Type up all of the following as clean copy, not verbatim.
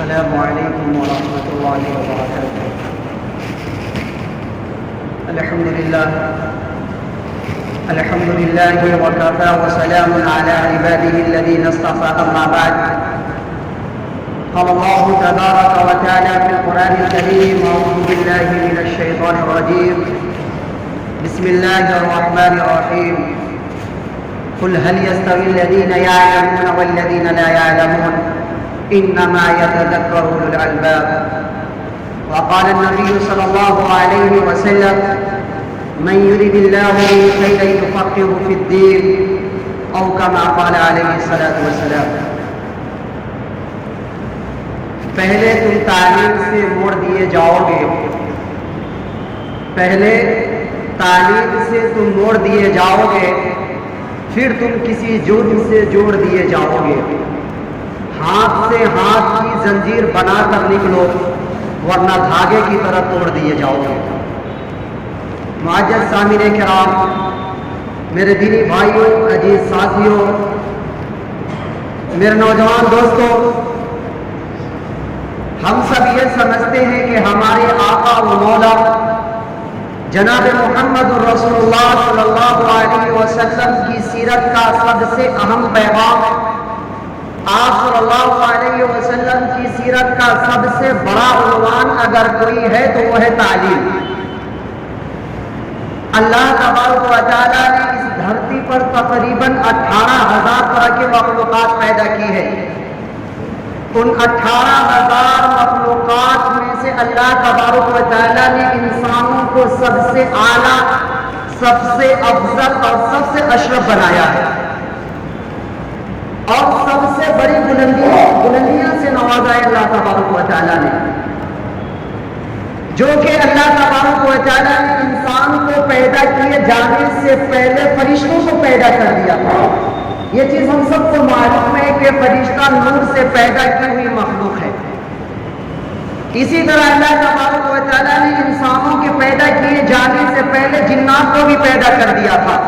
السلام عليكم ورحمة الله وبركاته. الحمد لله وكفى وسلام على عباده الذين اصطفى. أما بعد، قال الله تبارك وتعالى في القرآن الكريم: أعوذ بالله من الشيطان الرجيم، بسم الله الرحمن الرحيم. قل هل يستوي الذين يعلمون والذين لا يعلمون إنما يتذكر أولو الألباب. وقال النبي صلى الله عليه وسلم: من يرد الله به خيرا يفقهه في الدين، أو كما قال عليه الصلاة والسلام. پہلے تم تعلیم سے موڑ دیے جاؤ گے، پہلے تعلیم سے تم موڑ دیے جاؤ گے، پھر تم کسی جرم سے جوڑ دیے جاؤ گے. ہاتھ سے ہاتھ کی زنجیر بنا کر نکلو، ورنہ دھاگے کی طرح توڑ دیے جاؤ گے. معزز سامعین کرام، میرے دینی بھائیوں، عزیز ساتھیوں، میرے نوجوان دوستوں، ہم سب یہ سمجھتے ہیں کہ ہمارے آقا و مولا جناب محمد رسول اللہ صلی اللہ علیہ وسلم کی سیرت کا سب سے اہم پیغام، آپ صلی اللہ علیہ وسلم کی سیرت کا سب سے بڑا عنوان اگر کوئی ہے تو وہ ہے تعلیم. اللہ تبارک و تعالیٰ نے اس دھرتی پر تقریباً 18,000 طرح کے مخلوقات پیدا کی ہے. ان 18,000 مخلوقات میں سے اللہ تبارک و تعالیٰ نے انسانوں کو سب سے اعلیٰ، سب سے افضل اور سب سے اشرف بنایا ہے، اور سب سے بڑی بلندیاں سے نوازا ہے اللہ تبارک و تعالیٰ نے. جو کہ اللہ تبارک و تعالیٰ نے انسان کو پیدا کیے جانے سے پہلے فرشتوں کو پیدا کر دیا تھا. یہ چیز ہم سب کو معلوم ہے کہ فرشتہ نور سے پیدا کی ہوئی مخلوق ہے. اسی طرح اللہ تبارک و تعالیٰ نے انسانوں کے پیدا کیے جانے سے پہلے جنات کو بھی پیدا کر دیا تھا.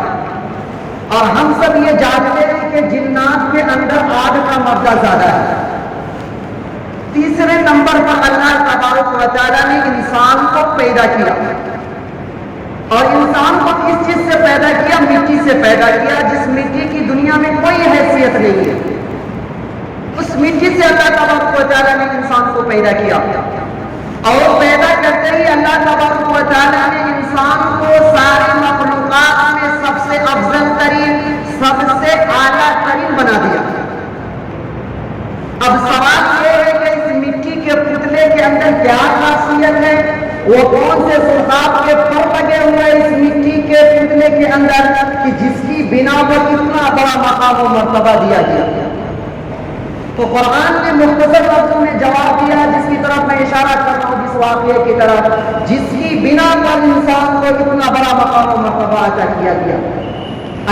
اور ہم سب یہ جانتے ہیں کہ جنات کے اندر آگ کا مادہ زیادہ ہے. تیسرے نمبر پر اللہ تبارک و تعالیٰ نے انسان کو پیدا کیا، اور انسان کو کس چیز سے پیدا کیا؟ مٹی سے پیدا کیا، جس مٹی کی دنیا میں کوئی حیثیت نہیں ہے. اس مٹی سے اللہ تبارک و تعالیٰ نے انسان کو پیدا کیا، اور پیدا کرتے ہی اللہ تبارک و تعالیٰ نے انسان کو سارے مخلوقات میں سب سے افضل ترین، سب سے اعلیٰ ترین بنا دیا. اب سوال یہ ہے کہ اس مٹی کے پتلے کے اندر کیا خاصیت ہے؟ وہ کون سے سرخاب کے پر لگے ہوئے اس مٹی کے پتلے کے اندر کہ جس کی بنا پر اتنا بڑا مقام و مرتبہ دیا گیا؟ تو قرآن نے مختصر لفظوں میں جواب دیا، جس کی طرف میں اشارہ کر رہا ہوں، جس واقعے کی طرف جس کی بنا پر انسان کو اتنا بڑا مقام و مرتبہ عطا کیا گیا.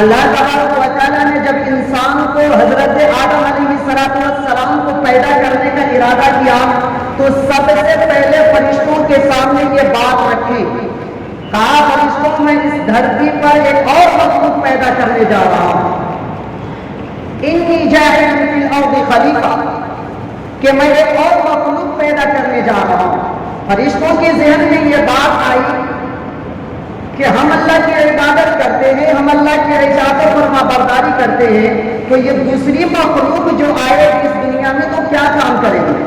اللہ تبارک و تعالیٰ نے جب انسان کو حضرت آدم علیہ السلام کو پیدا کرنے کا ارادہ کیا تو سب سے پہلے فرشتوں کے سامنے یہ بات رکھی، کہا فرشتوں میں اس دھرتی پر ایک اور مخلوق پیدا کرنے جا رہا ہوں، انی جاعل فی الارض خلیفہ، کہ میں ایک اور مخلوق پیدا کرنے جا رہا ہوں. فرشتوں کے ذہن میں یہ بات آئی کہ ہم اللہ کی عبادت کرتے ہیں، ہم اللہ کی اجازت اور فرمانبرداری کرتے ہیں، تو یہ دوسری مخلوق جو آئے اس دنیا میں تو کیا کام کرے گی؟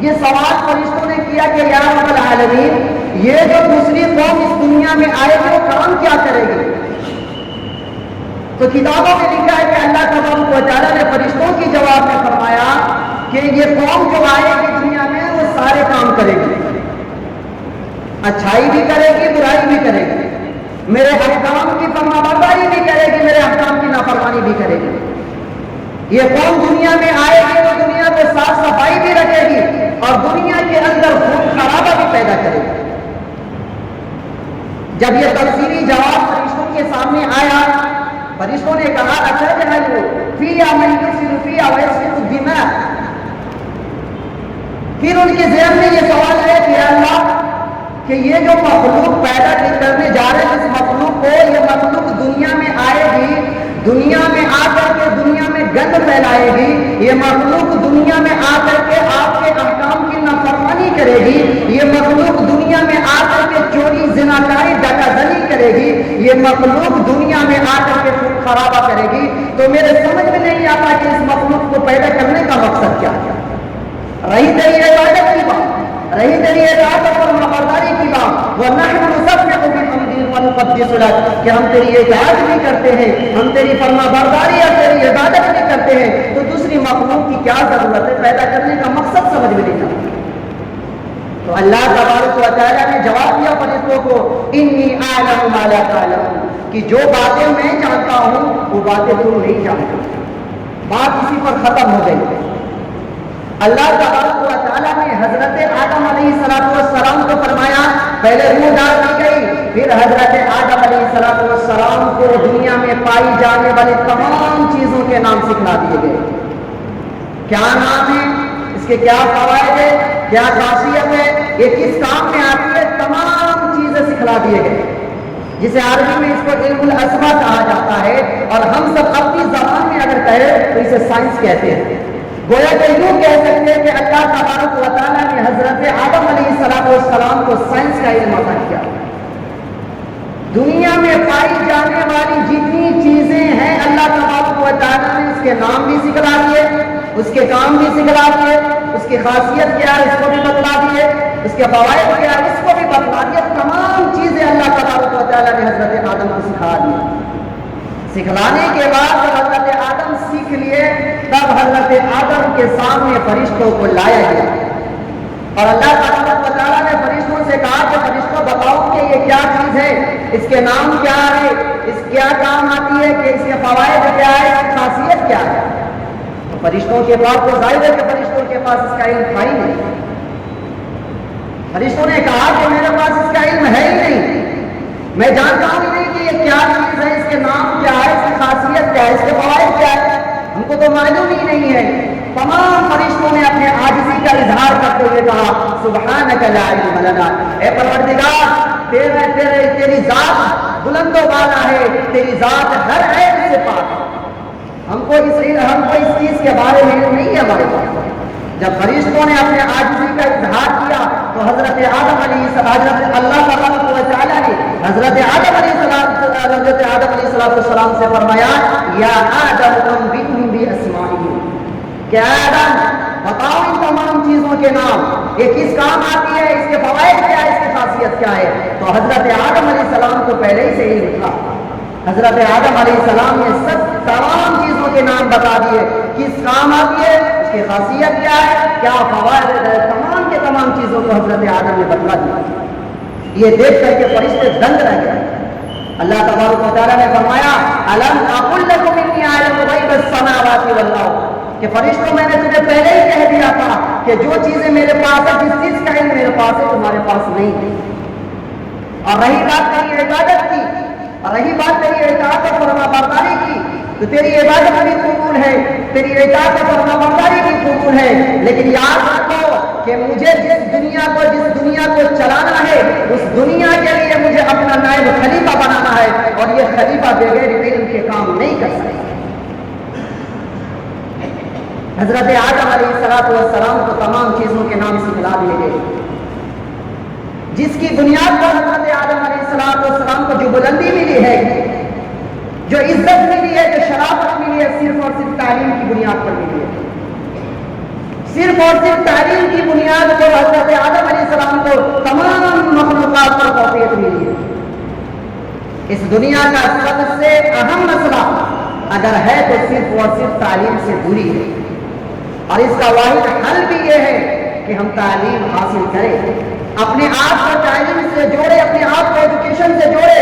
یہ سوال فرشتوں نے کیا کہ یا رب العالمین، یہ جو دوسری قوم اس دنیا میں آئے گی وہ کام کیا کرے گی؟ تو کتابوں میں لکھا ہے کہ اللہ تبارک و تعالیٰ نے فرشتوں کی جواب میں فرمایا کہ یہ قوم جو آئے گی دنیا میں وہ سارے کام کرے گی، اچھائی بھی کرے گی، برائی بھی کرے گی، میرے احکام کی فرمانبرداری بھی کرے گی، میرے احکام کی نافرمانی بھی کرے گی. یہ قوم دنیا میں آئے گی تو دنیا میں صاف صفائی بھی رکھے گی اور دنیا کے اندر خون خرابہ بھی پیدا کرے گی. جب یہ تفصیلی جواب فرشتوں کے سامنے آیا، فرشتوں نے کہا اچھا فیہا من یفسد فیہا ویسفک الدماء. پھر ان کے ذہن میں یہ سوال ہے کہ اللہ، کہ یہ جو مخلوق پیدا کرنے جا رہے ہیں، اس مخلوق کو، یہ مخلوق دنیا میں آئے گی، دنیا میں آ کر کے دنیا میں گند پھیلائے گی، یہ مخلوق دنیا میں آ کر کے آپ کے کرے گی، یہ مخلوق دنیا میں آ کر کے چوری زناکاری ڈاکہ زنی کرے گی، یہ مخلوق دنیا میں آ کر کے خون خرابہ کرے گی، تو میرے سمجھ میں نہیں آتا کہ اس مخلوق کو پیدا کرنے کا مقصد کیا ہے۔ رہی تیری عبادت کی بات، رہی تیری عبادت اور فرمانبرداری کی بات، وَنَحْنُ نُسَبِّحُ بِحَمْدِهِ وَنُقَدِّسُ لَكَ، کہ ہم تیری اطاعت بھی کرتے ہیں، ہم تیری فرمانبرداری اور تیری عبادت بھی کرتے ہیں، تو دوسری مخلوق کی کیا ضرورت ہے؟ پیدا کرنے کا مقصد سمجھ میں نہیں آتا۔ تو اللہ تبارک و تعالیٰ نے جواب دیا فرشتوں کو، انی اعلم ما لا تعلمون، کہ جو باتیں میں جانتا ہوں وہ باتیں تم نہیں جانتے۔ بات اسی پر ختم ہو گئی۔ اللہ تبارک و تعالیٰ نے حضرت آدم علیہ السلام کو فرمایا، پہلے روح ڈال دی گئی، پھر حضرت آدم علیہ السلام کو دنیا میں پائی جانے والی تمام چیزوں کے نام سکھلا دیے گئے۔ کیا نام ہے، اس کے کیا فوائد ہے، کیا خاصیت ہے، یہ کس کام میں آتی ہے، تمام چیزیں سکھلا دیے گئے، جسے عربی میں اس کو علم الاسماء کہا جاتا ہے، اور ہم سب اپنی زبان میں اگر کہیں تو اسے سائنس کہتے ہیں۔ گویا کہ یوں کہہ سکتے ہیں کہ اللہ تبارک و تعالیٰ نے حضرت آدم علیہ السلام کو سائنس کا علم عطا کیا۔ دنیا میں پائی جانے والی جتنی چیزیں ہیں اللہ تبارک و تعالیٰ نے اس کے نام بھی سکھلا دیے، اس کے کام بھی سکھلا دیے، اس کی خاصیت کیا ہے اس کو بھی بتلا دیے، اس کے فوائد کیا ہے اس کو بھی بتلا دیے۔ تمام چیزیں اللہ تبارک و تعالیٰ نے حضرت آدم کو سکھا دی۔ سکھلانے کے بعد جب حضرت آدم سیکھ لیے، تب حضرت آدم کے سامنے فرشتوں کو لایا گیا، اور اللہ تبارک و تعالیٰ نے فرشتوں سے کہا کہ فرشتوں بتاؤ کہ یہ کیا چیز ہے، اس کے نام کیا ہے، اس کیا کام آتی ہے، کہ اس کے فوائد کیا ہے، اس کی خاصیت کیا ہے۔ تو فرشتوں کے پاس تو ظاہر ہے کہ فرشتوں کے پاس اس کا علم تھا ہی نہیں۔ فرشتوں نے کہا کہ میرے پاس اس کا علم ہے ہی نہیں، میں جانتا ہوں نہیں کہ یہ کیا چیز ہے، اس کے نام کیا ہے، اس کی خاصیت کیا ہے، اس کے فوائد کیا ہے، ہم کو تو معلوم ہی نہیں ہے۔ تمام فرشتوں نے اپنے عاجزی کا اظہار کرتے ہوئے کہا، سبحانک لا علم لنا، اے پروردگار تیری ذات بلند و بالا ہے، تیری ذات ہر عیب سے پاک ہے، ہم کو اس چیز کے بارے میں علم نہیں ہے ہمارے پاس۔ جب فرشتوں نے اپنے عاجزی کا اظہار کیا تو حضرت آدم علیہ السلام، اللہ تبارک و تعالیٰ نے حضرت آدم علیہ السلام سے فرمایا، یا آدم انبئہم باسمائہم، کہ آدم بتاؤ ان تمام چیزوں کے نام، یہ کس کام آتی ہے، اس کے فوائد کیا ہے، اس کی خاصیت کیا ہے۔ تو حضرت آدم علیہ السلام کو پہلے ہی سے علم تھا۔ حضرت آدم علیہ السلام نے تمام چیزوں کے نام بتا دیے، کس کام آتی ہے، اس کی خاصیت کیا ہے، کیا فوائد ہے، تمام کے تمام چیزوں کو حضرت آدم نے بتلا دیا۔ یہ دیکھ کر کے فرشتے دنگ رہ گئے۔ اللہ تبارک و تعالیٰ نے فرمایا، الم اقل لکم انی اعلم غیب السماوات والارض، کہ فرشتوں میں نے تمہیں پہلے ہی کہہ دیا تھا کہ جو چیزیں میرے پاس ہے، جس چیز کا علم میرے پاس ہے تمہارے پاس نہیں ہے۔ اور رہی بات تیری عبادت کی، اور رہی بات تیری اطاعت اور فرمانبرداری کی، تو تیری عبادت بھی قبول ہے، تیری اطاعت اور فرمانبرداری بھی قبول ہے، لیکن یاد رکھو کہ مجھے جس دنیا کو چلانا ہے، اس دنیا کے لیے مجھے اپنا نائب خلیفہ بنانا ہے، اور یہ خلیفہ بغیر علم کے کام نہیں کر سکتا۔ حضرت آدم علیہ السلام کو تمام چیزوں کے نام سکھلا دیے گئے، جس کی بنیاد پر حضرت آدم علیہ السلام کو جو بلندی ملی ہے، جو عزت ملی ہے، جو شرافت ملی ہے، صرف اور صرف تعلیم کی بنیاد پر ملی ہے۔ صرف اور صرف تعلیم کی بنیاد پر حضرت آدم علیہ السلام کو تمام مخلوقات پر فوقیت ملی ہے۔ اس دنیا کا سب سے اہم مسئلہ اگر ہے تو صرف اور صرف تعلیم سے دوری ہے، اور اس کا واحد حل بھی یہ ہے کہ ہم تعلیم حاصل کریں، اپنے آپ کو تعلیم سے جوڑے، اپنے آپ کو ایجوکیشن سے جوڑے،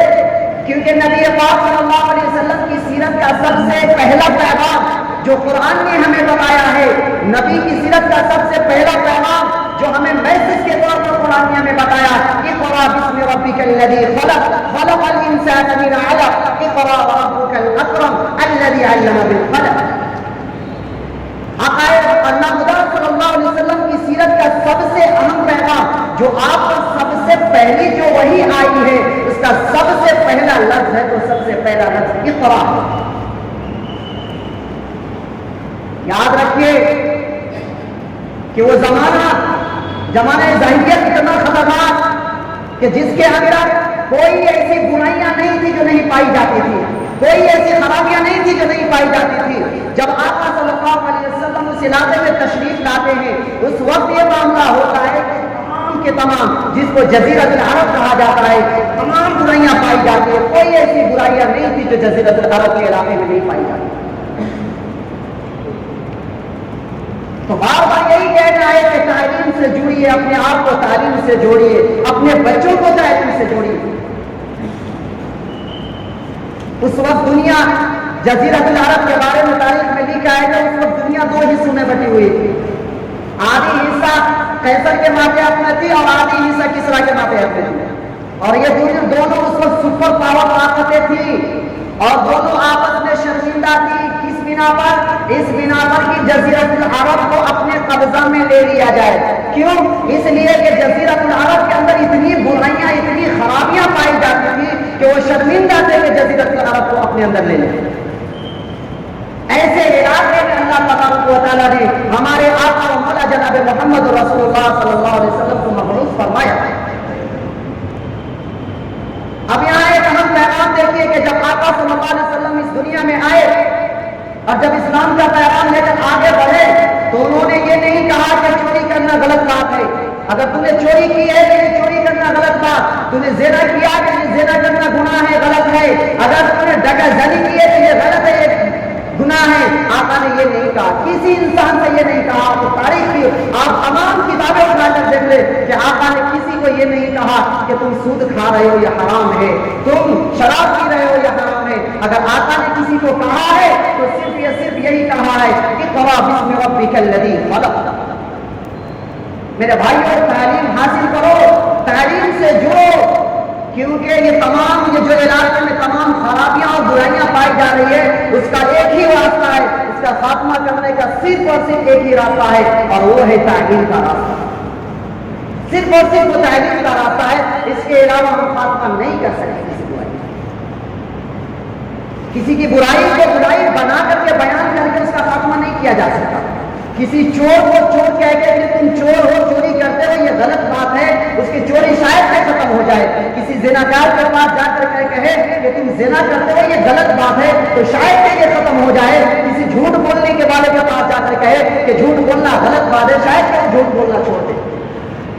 کیونکہ نبی پاک صلی اللہ علیہ وسلم کی سیرت کا سب سے پہلا پیغام جو قرآن نے ہمیں بتایا ہے، نبی کی سیرت کا سب سے پہلا پیغام جو ہمیں میسج کے طور پر قرآن نے ہمیں بتایا، اقرأ باسم ربک الذی خلق خلق الانسان من علق اقرأ وربک الاکرم الذی علم بالقلم۔ اللہ صلی اللہ علیہ وسلم کی سیرت کا سب سے اہم پیغام جو آپ پر سب سے پہلی جو وحی آئی ہے، اس کا سب سے پہلا لفظ ہے، تو سب سے پہلا لفظ اقرا۔ یاد رکھیے کہ وہ زمانہ زمانہ ظاہریت اتنا خطرناک کہ جس کے اندر کوئی ایسی برائیاں نہیں تھی جو نہیں پائی جاتی تھی، کوئی ایسی خرابیاں نہیں تھی جو نہیں پائی جاتی تھی۔ جب آقا صلی اللہ علیہ وسلم اس علاقے میں تشریف لاتے ہیں اس وقت یہ معاملہ ہوتا ہے کہ تمام کے تمام، جس کو جزیرۃ العرب کہا جاتا ہے، تمام برائیاں پائی جاتی ہیں، کوئی ایسی برائیاں نہیں تھی جو جزیرۃ العرب کے علاقے میں نہیں پائی جاتی۔ تو بار بار یہی کہنا ہے کہ تعلیم سے جڑیے، اپنے آپ کو تعلیم سے جوڑیے، اپنے بچوں کو تعلیم سے جوڑیے۔ اس وقت دنیا جزیرۃ العرب کے بارے میں تاریخ میں لکھا ہے کہ اس وقت دنیا دو حصوں میں بٹی ہوئی تھی، آدھی حصہ قیصر کے ماتحت میں تھی اور آدھی حصہ کسریٰ کے ماتحت میں تھی، اور یہ دونوں اس وقت سپر پاور طاقتیں تھیں اور دونوں آپس میں شرمندہ تھی۔ کس بنا پر؟ اس بنا پر کہ جزیرۃ العرب کو اپنے قبضہ میں لے لیا جائے۔ کیوں؟ اس لیے کہ جزیرۃ العرب کے اندر اتنی برائیاں، اتنی خرابیاں پائی جاتی تھی کہ وہ شرمندہ تھے کہ جزیرۃ العرب کو اپنے اندر لے لیں۔ ایسے علاقے میں اللہ تبارک و تعالیٰ نے ہمارے آقا و مولا جناب محمد رسول اللہ صلی اللہ علیہ وسلم کو مبعوث فرمایا۔ اب یہاں ایک اہم پیغام دیکھیے کہ جب آقا صلی اللہ علیہ وسلم اس دنیا میں آئے اور جب اسلام کا پیغام لے کر آگے بڑھے تو انہوں نے یہ نہیں کہا کہ چوری کرنا غلط بات ہے، اگر تم نے چوری کی ہے تو یہ چوری کرنا غلط بات، تم نے زنا کیا تو یہ زنا کرنا گناہ ہے، غلط ہے، اگر تم نے ڈکا زنی کی ہے تو یہ غلط ہے، گناہ ہے۔ آقا نے یہ نہیں کہا، کسی انسان سے یہ نہیں کہا۔ آپ تاریخ کی آپ تمام کتابیں اٹھا کر دیکھ لیں کہ آقا نے کسی کو یہ نہیں کہا کہ تم سود کھا رہے ہو یہ حرام ہے، تم شراب پی رہے ہو یہ حرام ہے۔ اگر آقا نے کسی کو کہا ہے تو صرف یہی کہا ہے کہ اقرأ باسم ربک الذی خلق۔ میرے بھائیوں، تعلیم حاصل کرو، تعلیم سے جڑو، کیونکہ یہ جو علاقے میں تمام خرابیاں اور برائیاں پائی جا رہی ہے اس کا ایک ہی راستہ ہے، اس کا خاتمہ کرنے کا صرف اور صرف ایک ہی راستہ ہے اور وہ ہے تعلیم کا راستہ۔ صرف اور صرف وہ تعلیم کا راستہ ہے، اس کے علاوہ ہم خاتمہ نہیں کر سکتے کسی برائی، کسی کی برائی کو برائی بنا کر کے بیان کر کے اس کا خاتمہ نہیں کیا جا سکتا۔ کسی چور کو چور کہہ کے کہ تم چور ہو، چوری کرتے ہو، یہ غلط بات ہے، اس کی چوری شاید سے ختم ہو جائے۔ کسی زناکار کے پاس جا کر کہے کہ تم زنا کرتے ہو یہ غلط بات ہے تو شاید سے یہ ختم ہو جائے۔ کسی جھوٹ بولنے کے والے کے پاس جا کر کہے کہ جھوٹ بولنا غلط بات ہے، شاید کہ جھوٹ بولنا چھوڑ دے۔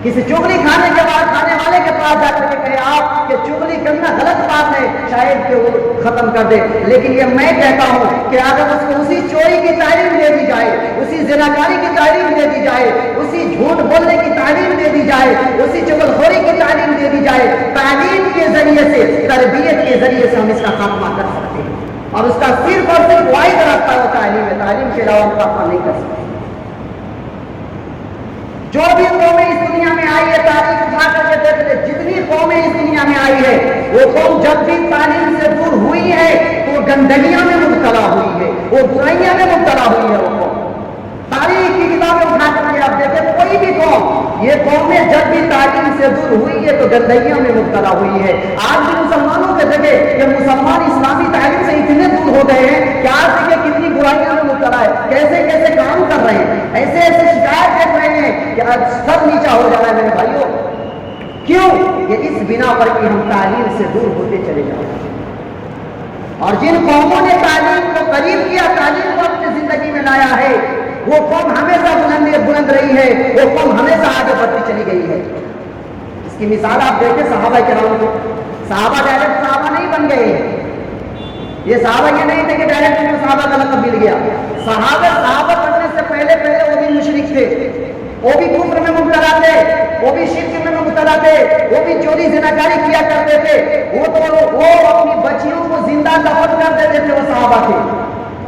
کسی چغلی کھانے والے کے پاس جا کر کے کہے آپ کہ چغلی کرنا غلط بات ہے، شاید کہ وہ ختم کر دے۔ لیکن یہ میں کہتا ہوں کہ اگر اس کو اسی چوری کی تعلیم دے دی جائے، اسی زناکاری کی تعلیم دے دی جائے، اسی جھوٹ بولنے کی تعلیم دے دی جائے، اسی چغلخوری کی تعلیم دے دی جائے، تعلیم کے ذریعے سے، تربیت کے ذریعے سے ہم اس کا خاتمہ کر سکتے ہیں، اور اس کا صرف اور صرف واحد راستہ وہ تعلیم ہے، تعلیم کے علاوہ ہم خاتمہ نہیں کر سکتے۔ جو بھی قومیں اس دنیا میں آئی ہے، تاریخ اٹھا کر کے دیکھ لیں، جتنی قومیں اس دنیا میں آئی ہے وہ قوم جب بھی تعلیم سے دور ہوئی ہے تو گندگیوں میں مبتلا ہوئی ہے، وہ برائیاں میں مبتلا ہوئی ہے۔ وہ قوم تاریخ کی کتابیں اٹھا کر کے آپ دیکھیں، کوئی بھی قوم، یہ قومیں جب بھی تعلیم سے دور ہوئی ہے تو گندگیوں میں مبتلا ہوئی ہے۔ آج بھی مسلمانوں کے جگہ کہ مسلمان اسلامی تعلیم سے اتنے دور ہو گئے ہیں کہ آج دیکھیں کتنی برائیوں میں مبتلا ہے، کیسے کیسے کام کر رہے ہیں، ایسے ایسے شکایت کر رہے ہیں کہ آج سب نیچا ہو جا رہا ہے میرے بھائیوں۔ کیوں؟ یہ اس بنا پر کہ ہم تعلیم سے دور ہوتے چلے جا رہے ہیں، اور جن قوموں نے تعلیم کو قریب کیا، تعلیم کو اپنی زندگی میں لایا ہے، وہ قوم ہمیشہ بلند رہی ہے، وہ قوم ہمیشہ آگے بڑھتی چلی گئی ہے۔ اس کی مثال آپ دیکھیں صحابہ کرام کو، صحابہ ڈائریکٹ صحابہ نہیں بن گئے، یہ صحابہ یہ نہیں تھے کہ ڈائریکٹ ان کو صحابہ کا لقب مل گیا۔ صحابہ بننے سے پہلے وہ بھی مشرک تھے، وہ بھی کفر میں مبتلا تھے، وہ بھی شرک میں مبتلا تھے، وہ بھی چوری زناکاری کیا کرتے تھے، وہ اپنی بچیوں کو زندہ دفن کر دیتے تھے، وہ صحابہ تھے۔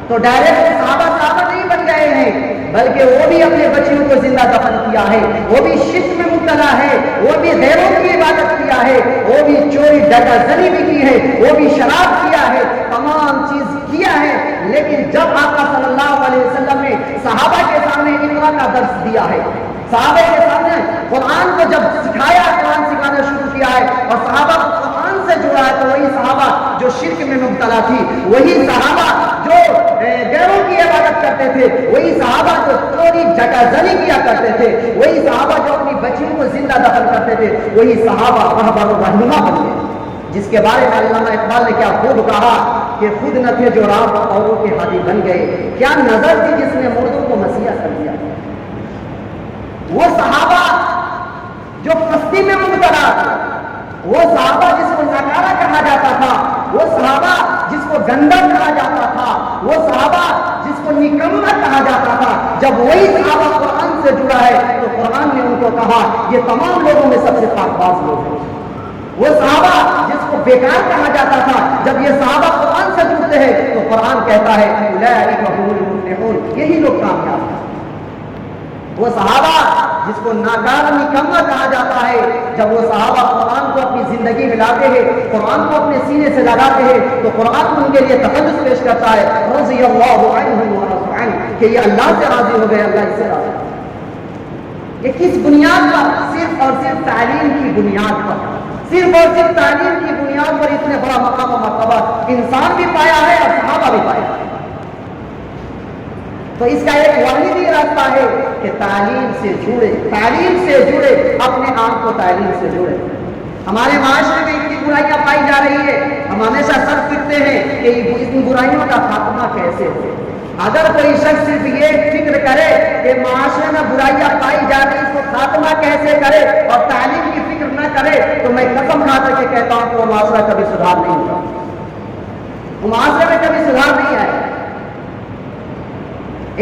تو ڈائریکٹ صحابہ نہیں بن گئے ہیں، بلکہ وہ بھی اپنے بچیوں کو زندہ دفن کیا ہے، وہ بھی شرک میں مبتلا ہے، وہ بھی غیروں کی عبادت کیا ہے، وہ بھی چوری ڈکا زنی بھی کی ہے، وہ بھی شراب کیا ہے، تمام چیز کیا ہے۔ لیکن جب آقا صلی اللہ علیہ وسلم نے صحابہ کے سامنے اقرا کا درس دیا ہے، صحابہ کے سامنے قرآن کو جب سکھایا، قرآن سکھانا شروع کیا ہے اور صحابہ کو قرآن سے جوڑا ہے، تو وہی صحابہ جو شرک میں مبتلا تھی، وہی صحابہ جو غیروں کی عبادت کرتے تھے، وہی صحابہ جو چوری ڈکا زنی کیا کرتے تھے، وہی صحابہ جو اپنی بچیوں کو زندہ دفن کرتے تھے، وہی صحابہ رہبر و رہنما بن گئے، جس کے بارے میں علامہ اقبال نے کیا خوب کہا کہ خود نہ تھے جو راہ اوروں کے ہادی بن گئے، کیا نظر تھی جس نے مردوں کو مسیحا کر دیا۔ وہ صحابہ جو پستی میں مبتلا تھے، وہ صحابہ جس کو ناکارہ کہا جاتا تھا، وہ صحابہ جس کو گندا کہا جاتا تھا، وہ صحابہ جس کو نکما کہا جاتا تھا، جب وہی صحابہ قرآن سے جڑا ہے تو قرآن نے ان کو کہا یہ تمام لوگوں میں سب سے پاک باز لوگ ہیں۔ وہ صحابہ جس کو بیکار کہا جاتا تھا، جب یہ صحابہ قرآن سے جڑتے ہیں تو قرآن کہتا ہے اولئک هم المفلحون، یہی لوگ کامیاب ہیں۔ وہ صحابہ جس کو ناکارہ نکما کہا جاتا ہے، جب وہ صحابہ قرآن کو اپنی زندگی میں لاتے ہیں، قرآن کو اپنے سینے سے لگاتے ہیں تو قرآن ان کے لیے تقدس پیش کرتا ہے رضی اللہ عنہم ورضوا عنہ، کہ یہ اللہ سے راضی ہو گئے، اللہ اس سے راضی ہو گئے۔ یہ کس بنیاد پر؟ صرف اور صرف تعلیم کی بنیاد پر، صرف اور صرف تعلیم کی بنیاد پر اتنے بڑا مقام و مرتبہ انسان بھی پایا ہے اور صحابہ بھی پایا ہے۔ تو اس کا ایک واحد راستہ ہے کہ تعلیم سے جڑے، تعلیم سے جڑے، اپنے آپ کو تعلیم سے جڑے۔ ہمارے معاشرے میں اتنی برائیاں پائی جا رہی ہے، ہم ہمیشہ سر پھرتے ہیں کہ ان برائیوں کا خاتمہ کیسے ہو۔ اگر کوئی شخص صرف یہ فکر کرے کہ معاشرے میں برائیاں پائی جا رہی اس کو خاتمہ کیسے کرے اور تعلیم کی فکر نہ کرے، تو میں قسم کھا کر کے کہتا ہوں کہ وہ معاشرہ کبھی سدھار نہیں ہوگا، وہ معاشرے میں کبھی سدھار نہیں آئے۔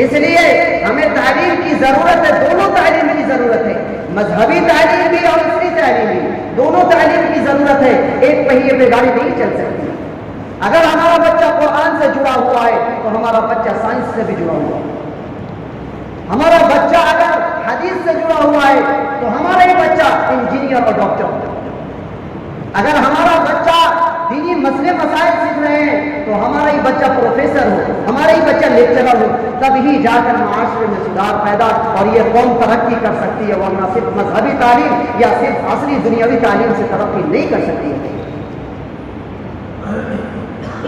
اس لیے ہمیں تعلیم کی ضرورت ہے، دونوں تعلیم کی ضرورت ہے، مذہبی تعلیم بھی اور اسری تعلیم بھی، دونوں تعلیم کی ضرورت ہے۔ ایک پہیے پہ گاڑی نہیں چل سکتی۔ اگر ہمارا بچہ قرآن سے جڑا ہوا ہے تو ہمارا بچہ سائنس سے بھی جڑا ہوا ہے۔ ہمارا بچہ اگر حدیث سے جڑا ہوا ہے تو ہمارا ہی بچہ انجینئر اور ڈاکٹر ہوگا۔ اگر ہمارا بچہ دینی مسئلے مسائل سیکھ رہے ہیں تو ہمارا ہی بچہ پروفیسر ہو، ہمارا ہی بچہ لیکچرر ہو، تب ہی جا کر معاشرے میں سدھار پیدا اور یہ قوم ترقی کر سکتی ہے، ورنہ صرف مذہبی تعلیم یا صرف عصری دنیاوی تعلیم سے ترقی نہیں کر سکتی ہے۔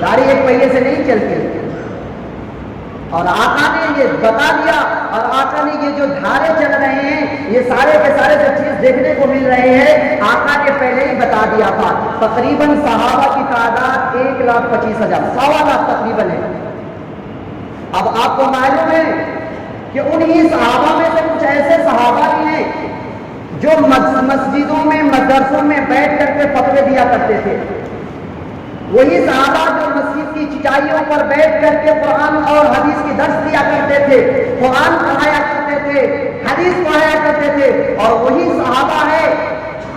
گاڑی ایک پہیے سے نہیں چلتی، اور آقا نے یہ بتا دیا، اور آقا نے یہ جو دھارے چل رہے ہیں، یہ سارے کے سارے جو چیز دیکھنے کو مل رہے ہیں، آقا نے پہلے ہی بتا دیا تھا۔ تقریباً صحابہ کی تعداد 1,25,000، 1.25 لاکھ تقریباً ہے۔ اب آپ کو معلوم ہے کہ انہی صحابہ میں سے کچھ ایسے صحابہ بھی ہیں جو مسجدوں میں مدرسوں میں بیٹھ کر کے فتوے دیا کرتے تھے، وہی صحابہ جو مسجد کی چٹائیوں پر بیٹھ کر کے قرآن اور حدیث کی درس دیا کرتے تھے، قرآن پڑھایا کرتے تھے، حدیث پڑھایا کرتے تھے، اور وہی صحابہ ہے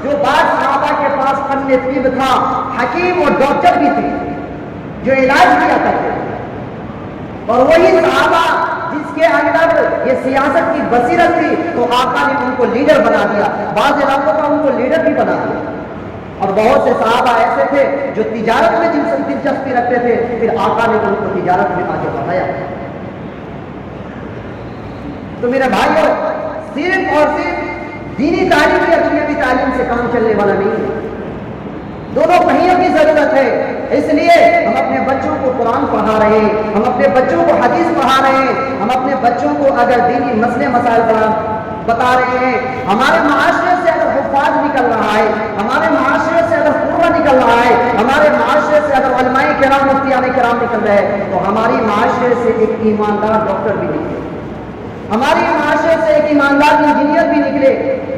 جو بعض صحابہ کے پاس فن طب تھا، حکیم اور ڈاکٹر بھی تھے جو علاج کیا کرتے تھے، اور وہی صحابہ جس کے اندر یہ سیاست کی بصیرت تھی تو آقا نے ان کو لیڈر بنا دیا، بعض علاقوں کا ان کو لیڈر بھی بنا دیا۔ اور بہت سے صحابہ ایسے تھے جو تجارت میں جن سے دلچسپی رکھتے تھے، پھر آقا نے ان کو تجارت میں آگے بڑھایا۔ تو میرے بھائیوں، صرف اور صرف دینی تعلیم یا دنیاوی تعلیم سے کام چلنے والا نہیں ہے، دونوں پہیوں کی ضرورت ہے۔ اس لیے ہم اپنے بچوں کو قرآن پڑھا رہے ہیں، ہم اپنے بچوں کو حدیث پڑھا رہے ہیں، ہم اپنے بچوں کو اگر دینی مسئلے مسائل بتا رہے ہیں، ہمارے معاشرے سے اگر حفاظ نکل رہا ہے، ہمارے معاشرے سے اگر قرآن نکل رہا ہے، ہمارے معاشرے سے اگر علماء کرام مفتیان کرام نکل رہے ہیں، تو ہماری معاشرے سے ایک ایماندار ڈاکٹر بھی نکلے، ہمارے معاشرے سے ایک ایماندار انجینئر بھی نکلے،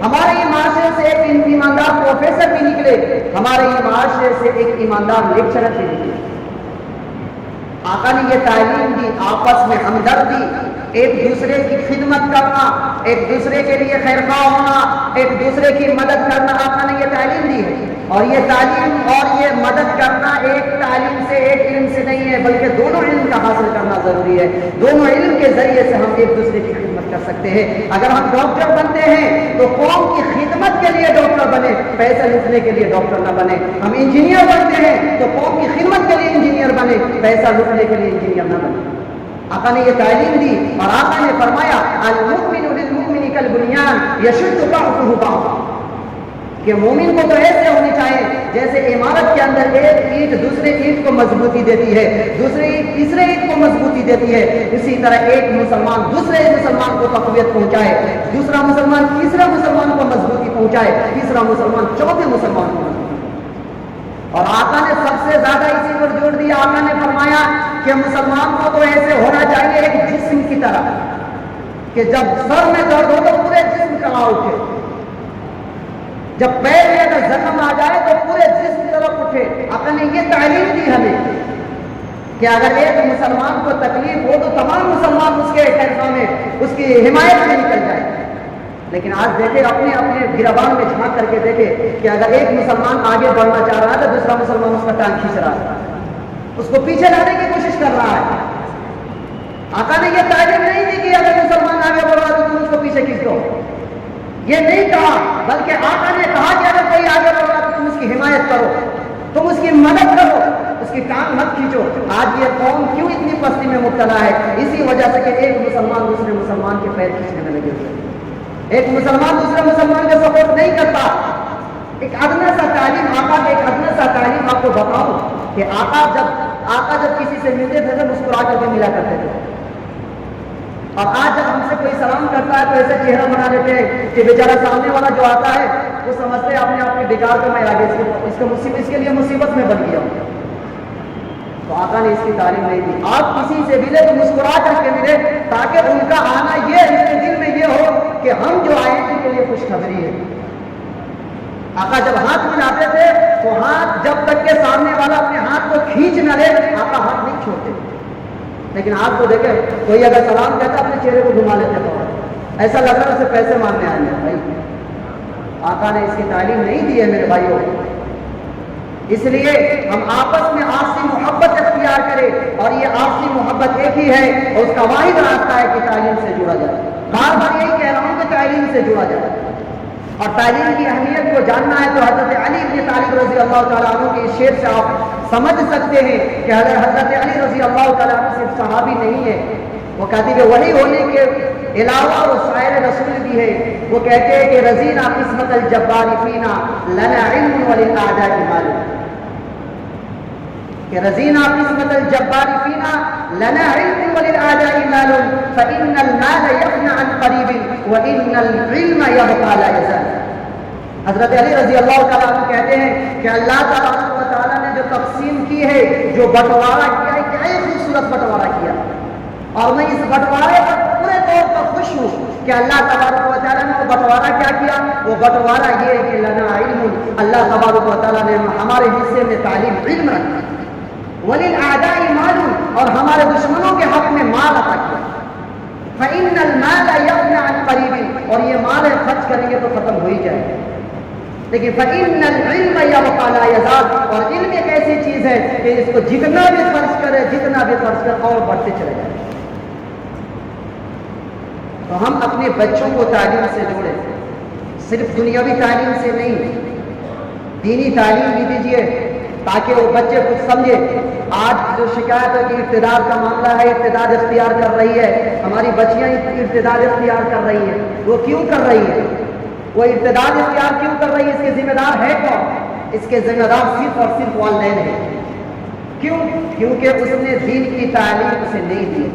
ہمارے معاشرے سے ایک ایماندار پروفیسر بھی نکلے، ہمارے معاشرے سے ایک ایماندار لیکچرر بھی نکلے۔ آقا نے یہ تعلیم دی، آپس میں ہمدردی، ایک دوسرے کی خدمت کرنا، ایک دوسرے کے لیے خیرخواہ ہونا، ایک دوسرے کی مدد کرنا، آقا نے یہ تعلیم دی ہے۔ اور یہ تعلیم اور یہ مدد کرنا ایک تعلیم سے، ایک علم سے نہیں ہے، بلکہ دونوں علم کا حاصل کرنا ضروری ہے۔ دونوں علم کے ذریعے سے ہم ایک دوسرے کی خدمت کر سکتے ہیں۔ اگر ہم ڈاکٹر بنتے ہیں تو قوم کی خدمت کے لیے ڈاکٹر بنے، پیسے لوٹنے کے لیے ڈاکٹر نہ بنے۔ ہم انجینئر بنتے ہیں تو قوم کی خدمت کے لیے انجینئر بنے، پیسہ لوٹنے کے لیے انجینئر نہ بنے۔ آقا نے یہ تعلیم دی، اور آقا نے فرمایا المؤمن للمؤمن کالبنیان یشد بعضہ بعضا، کہ مومن کو تو ایسے ہونی چاہیے جیسے عمارت کے اندر ایک اینٹ دوسرے اینٹ کو مضبوطی دیتی ہے، دوسرے اینٹ تیسرے اینٹ کو مضبوطی دیتی ہے، اسی طرح ایک مسلمان دوسرے مسلمان کو تقویت پہنچائے، دوسرا مسلمان تیسرا مسلمان کو مضبوطی پہنچائے، تیسرا مسلمان چوتھے مسلمان کو مضبوطی۔ اور آقا نے سب سے زیادہ اسی پر جوڑ دیا، آقا نے فرمایا کہ مسلمان کو تو ایسے ہونا چاہیے ایک جسم کی طرح کہ جب سر میں درد ہو تو پورے جسم کہاں اٹھے، جب پیر میں اگر زخم آ جائے تو پورے جسم کی طرف اٹھے۔ آقا نے یہ تعلیم دی ہمیں کہ اگر ایک مسلمان کو تکلیف ہو تو تمام مسلمان اس کے احترام میں اس کی حمایت میں نکل جائے۔ لیکن آج دیکھیں اپنے اپنے گربان میں جھانک کر کے دیکھیں کہ اگر ایک مسلمان آگے بڑھنا چاہ رہا ہے تو دوسرا مسلمان اس کا ٹانگ کھینچ رہا ہے، اس کو پیچھے لانے کی کوشش کر رہا ہے۔ آقا نے یہ تعلیم نہیں دی کہ اگر مسلمان آگے بڑھ رہا ہے تو تم اس کو پیچھے کھینچ دو، یہ نہیں کہا، بلکہ آقا نے کہا کہ اگر کوئی آگے بڑھ رہا ہے تو تم اس کی حمایت کرو، تم اس کی مدد کرو، اس کی ٹانگ مت کھینچو۔ آج یہ قوم کیوں اتنی پستی میں مبتلا ہے؟ اسی وجہ سے کہ ایک مسلمان دوسرے مسلمان کے پیر کھینچنے میں لگے ہوئے، ایک مسلمان دوسرے مسلمان کا سپورٹ نہیں کرتا۔ ایک ادنا سا تعلیم آقا کے ایک ادنا سا تعلیم آپ کو بتاؤں کہ آقا جب کسی سے ملتے تھے تو مسکرا کر کے ملا کرتے تھے، اور آج جب ہم سے کوئی سلام کرتا ہے تو ایسے چہرہ بنا لیتے ہیں کہ بیچارہ سامنے والا جو آتا ہے وہ سمجھتے ہیں اپنے آپ کی بگاڑ کو میں آگے اس کے لیے مصیبت میں بن گیا ہوں۔ تو آقا نے اس کی تعلیم نہیں دی۔ آپ کسی سے ملے تو مسکرا کر کے ملے تاکہ ان کا آنا یہ ان کے دل میں یہ ہو کہ ہم جو آئے ہیں ان کے لیے خوشخبری ہے۔ آقا جب ہاتھ ملاتے تھے تو ہاتھ جب تک کہ سامنے والا اپنے ہاتھ کو کھینچ نہ لے آقا ہاتھ نہیں چھوڑتے، لیکن آپ کو دیکھیں کوئی اگر سلام کہتا اپنے چہرے کو گھما لیتے تو ایسا لگ رہا ہے اسے پیسے مانگنے آئے ہیں۔ بھائی آقا نے اس کی تعلیم نہیں دی ہے میرے بھائیوں، اس لیے ہم آپس میں آپسی محبت اختیار کریں، اور یہ آپسی محبت ایک ہی ہے اور اس کا واحد راستہ ہے کہ تعلیم سے جڑا جائے۔ بار بار یہی کہہ رہا ہوں کہ تعلیم سے جڑا جائے، اور تعلیم کی اہمیت کو جاننا ہے تو حضرت علی بن طالب رضی اللہ تعالیٰ عنہ کے اس شعر سے آپ سمجھ سکتے ہیں کہ حضرت علی رضی اللہ تعالیٰ عنہ صرف صحابی نہیں ہے، وہ کاتب وحی ہونے کے علاوہ وہ شاعر رسول بھی ہے۔ وہ کہتے ہیں کہ رضینا قسمت الجبار فینا لنا علم وللأعداء مال، کہ رضینا قسمت الجبار فینا لنا علم وللأعداء مال فإن المال يفنى عن قریب وإن العلم يبقى لا يزال۔ حضرت علی رضی اللہ تعالیٰ عنہ کہتے ہیں کہ اللہ تبارک و تعالیٰ نے جو تقسیم کی ہے، جو بٹوارا کیا ہے، کیا ہی خوبصورت بٹوارا کیا، اور میں اس بٹوارے پر پورے طور پر خوش ہوں کہ اللہ تبارک و تعالیٰ نے وہ بٹوارا کیا کیا، وہ بٹوارا یہ ہے کہ لنا علم، اللہ تبارک و تعالیٰ نے ہمارے حصے میں تعلیم علم رکھی، وللأعداء مال، اور ہمارے دشمنوں کے حق میں مال عطا کیا، فإن المال يفنى عن قریب، اور یہ مال خرچ کریں گے تو ختم ہو ہی جائے گا، لیکن فإن العلم يبقى لا يزال، اور علم ایک ایسی چیز ہے کہ اس کو جتنا بھی خرچ کرے جتنا بھی خرچ کر اور بڑھتے چلے جائے۔ تو ہم اپنے بچوں کو تعلیم سے جوڑیں، صرف دنیاوی تعلیم سے نہیں، دینی تعلیم بھی دیجیے تاکہ وہ بچے کچھ سمجھے۔ آج جو شکایت ہے کہ ارتداد کا معاملہ ہے، ارتداد اختیار کر رہی ہے، ہماری بچیاں ارتداد اختیار کر رہی ہیں، وہ کیوں کر رہی ہے؟ وہ ارتداد اختیار کیوں کر رہی ہے؟ اس کے ذمہ دار ہے کون؟ اس کے ذمہ دار صرف اور صرف والدین ہیں۔ کیوں؟ کیونکہ اس نے دین کی تعلیم اسے نہیں دی،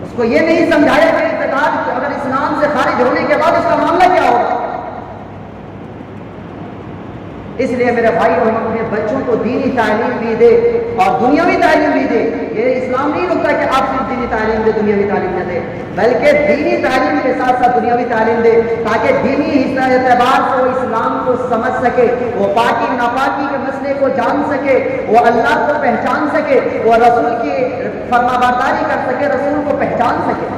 اس کو یہ نہیں سمجھایا کہ ارتداد اگر اسلام سے خارج ہونے کے بعد اس کا معاملہ کیا ہوگا۔ اس لیے میرے بھائی ہم اپنے بچوں کو دینی تعلیم بھی دے اور دنیاوی تعلیم بھی دے۔ یہ اسلام نہیں رکتا کہ آپ صرف دینی تعلیم دے دنیاوی تعلیم نہ دے، بلکہ دینی تعلیم کے ساتھ ساتھ دنیاوی تعلیم دے تاکہ دینی اعتبار سے وہ اسلام کو سمجھ سکے، وہ پاکی ناپاکی کے مسئلے کو جان سکے، وہ اللہ کو پہچان سکے، وہ رسول کی فرما برداری کر سکے، رسول کو پہچان سکے۔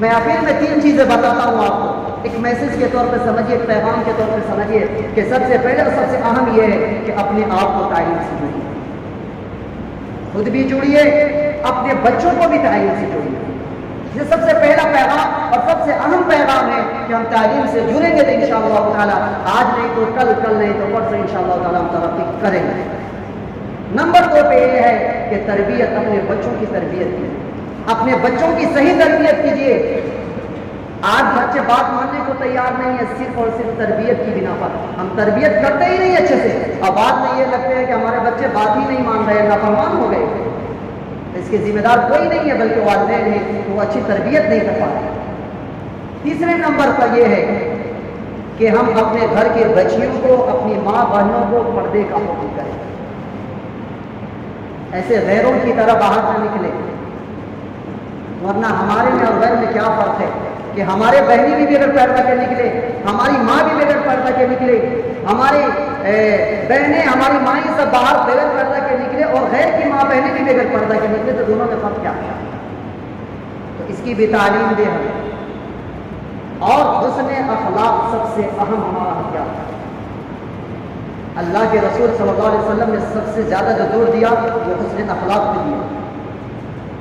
میں آخر میں 3 چیزیں بتاتا ہوں آپ کو، ایک میسج کے طور پہ سمجھیے، ایک پیغام کے طور پہ سمجھیے کہ سب سے پہلے اور سب سے اہم یہ ہے کہ اپنے آپ کو تعلیم سے جوڑیے، خود بھی جڑیے، اپنے بچوں کو بھی تعلیم سے جوڑیے۔ یہ سب سے پہلا پیغام اور سب سے اہم پیغام ہے کہ ہم تعلیم سے جڑیں گے تو انشاءاللہ تعالیٰ آج نہیں تو کل، کل نہیں تو پرسوں انشاءاللہ تعالیٰ ہم ترقی کریں گے۔ نمبر 2 پہ یہ ہے کہ تربیت، اپنے بچوں کی تربیت کیجیے، اپنے بچوں کی صحیح تربیت کیجیے۔ آج بچے بات ماننے کو تیار نہیں ہے، صرف اور صرف تربیت کی بنا پر۔ ہم تربیت کرتے ہی نہیں اچھے سے، اور بعد میں یہ لگتے ہیں کہ ہمارے بچے بات ہی نہیں مان رہے، نافرمان ہو گئے۔ اس کے ذمہ دار کوئی نہیں ہے بلکہ والدین ہیں، تو وہ اچھی تربیت نہیں کر پاتے۔ تیسرے نمبر پر یہ ہے کہ ہم اپنے گھر کے بچیوں کو، اپنی ماں بہنوں کو پردے کا حکم کریں، ایسے غیروں کی طرح باہر نہ نکلے، ورنہ ہمارے میں اور غیر میں کیا فرق ہے کہ ہمارے بہنی بھی بغیر پردہ کے نکلے، ہماری ماں بھی بغیر پردہ کے نکلے، ہماری بہنیں، ہماری مائیں سب باہر بغیر پردہ کے نکلے، اور غیر کی ماں بہنیں بھی بغیر پردہ کے نکلے، تو دونوں میں فرق کیا ہے؟ تو اس کی بھی تعلیم دے ہمیں۔ اور حسن اخلاق سب سے اہم ہمارا ہتھیار ہے۔ اللہ کے رسول صلی اللہ علیہ وسلم نے سب سے زیادہ جو زور دیا وہ حسن اخلاق پہ دیا،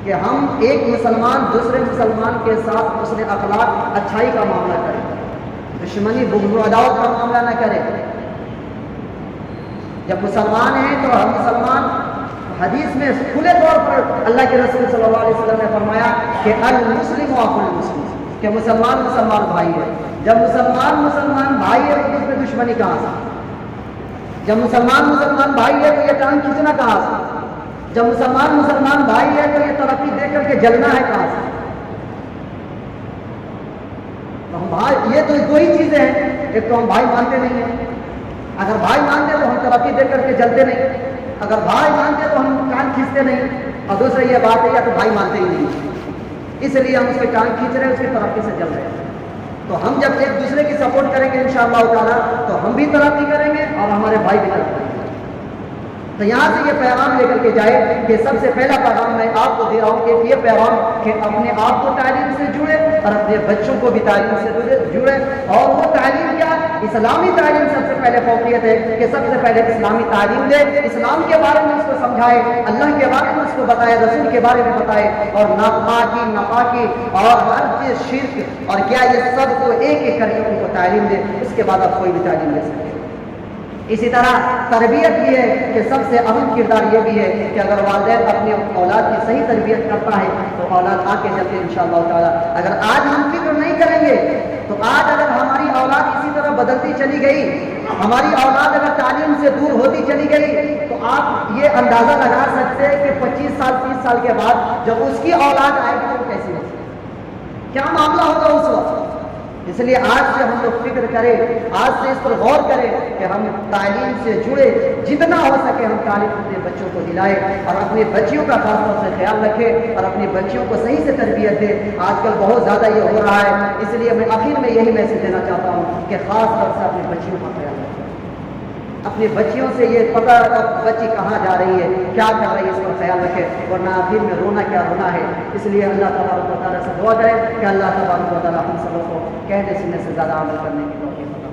کہ ہم ایک مسلمان دوسرے مسلمان کے ساتھ حسن اخلاق، اچھائی کا معاملہ کریں، دشمنی بغض و عداوت کا معاملہ نہ کریں۔ جب مسلمان ہیں تو ہم مسلمان، حدیث میں کھلے طور پر اللہ کے رسول صلی اللہ علیہ وسلم نے فرمایا کہ المسلم اخو المسلم، کہ مسلمان مسلمان بھائی ہے۔ جب مسلمان مسلمان بھائی ہے تو اس میں دشمنی کہاں سے؟ جب مسلمان مسلمان بھائی ہے تو یہ ٹانگ کھینچنا کہاں سے؟ جب مسلمان مسلمان بھائی ہے تو یہ ترقی دے کر کے جلنا ہے کہاں سے؟ تو ہم بھائی، یہ تو دو ہی چیزیں ہیں، ایک تو ہم بھائی مانتے نہیں ہیں، اگر بھائی مانتے تو ہم ترقی دے کر کے جلتے نہیں، اگر بھائی مانتے تو ہم کان کھینچتے نہیں، اور دوسری یہ بات ہے یا تو بھائی مانتے ہی نہیں، اس لیے ہم اس کے کان کھینچ رہے ہیں، اس کی ترقی سے جل رہے ہیں۔ تو ہم جب ایک دوسرے کی سپورٹ کریں گے انشاءاللہ تعالیٰ تو ہم بھی ترقی کریں گے اور ہمارے بھائی بھی ترقی کریں گے۔ تو یہاں سے یہ پیغام لے کر کے جائے کہ سب سے پہلا پیغام میں آپ کو دے رہا ہوں کہ یہ پیغام کہ اپنے آپ کو تعلیم سے جڑے اور اپنے بچوں کو بھی تعلیم سے جڑے، اور وہ تعلیم کیا؟ اسلامی تعلیم سب سے پہلے فوقیت ہے کہ سب سے پہلے اسلامی تعلیم دے، اسلام کے بارے میں اس کو سمجھائے، اللہ کے بارے میں اس کو بتائے، رسول کے بارے میں بتائے، اور ناپاکی ناپاکی اور ہر چیز شرک اور کیا یہ سب کو ایک ایک کر کے ان کو تعلیم دے، اس کے بعد آپ کوئی بھی تعلیم دے سکتے ہیں۔ اسی طرح تربیت یہ ہے کہ سب سے اہم کردار یہ بھی ہے کہ اگر والدین اپنی اولاد کی صحیح تربیت کرتا ہے تو اولاد آگے چل کے انشاءاللہ تعالیٰ، اگر آج ہم فکر نہیں کریں گے تو آج اگر ہماری اولاد اسی طرح بدلتی چلی گئی، ہماری اولاد اگر تعلیم سے دور ہوتی چلی گئی، تو آپ یہ اندازہ لگا سکتے ہیں کہ 25 سال 30 سال کے بعد جب اس کی اولاد آئے گی تو وہ کیسی ہوگی، کیا معاملہ ہوگا اس وقت۔ اس لیے آج سے ہم لوگ فکر کریں، آج سے اس پر غور کریں کہ ہم تعلیم سے جڑے، جتنا ہو سکے ہم تعلیم اپنے بچوں کو دلائیں، اور اپنے بچیوں کا خاص طور سے خیال رکھیں اور اپنی بچیوں کو صحیح سے تربیت دیں۔ آج کل بہت زیادہ یہ ہو رہا ہے، اس لیے میں آخر میں یہی میسج دینا چاہتا ہوں کہ خاص طور سے اپنی بچیوں کا خیال رکھیں، اپنی بچیوں سے یہ پتہ بچی کہاں جا رہی ہے، کیا کر رہی ہے، اس پر خیال رکھیں، ورنہ آخر میں رونا کیا رونا ہے۔ اس لیے اللہ تبارک و تعالیٰ سے دعا کریں کہ اللہ تبارک و تعالیٰ ہم سب کو کہنے سننے سے زیادہ عمل کرنے کی توفیق عطا فرمائے۔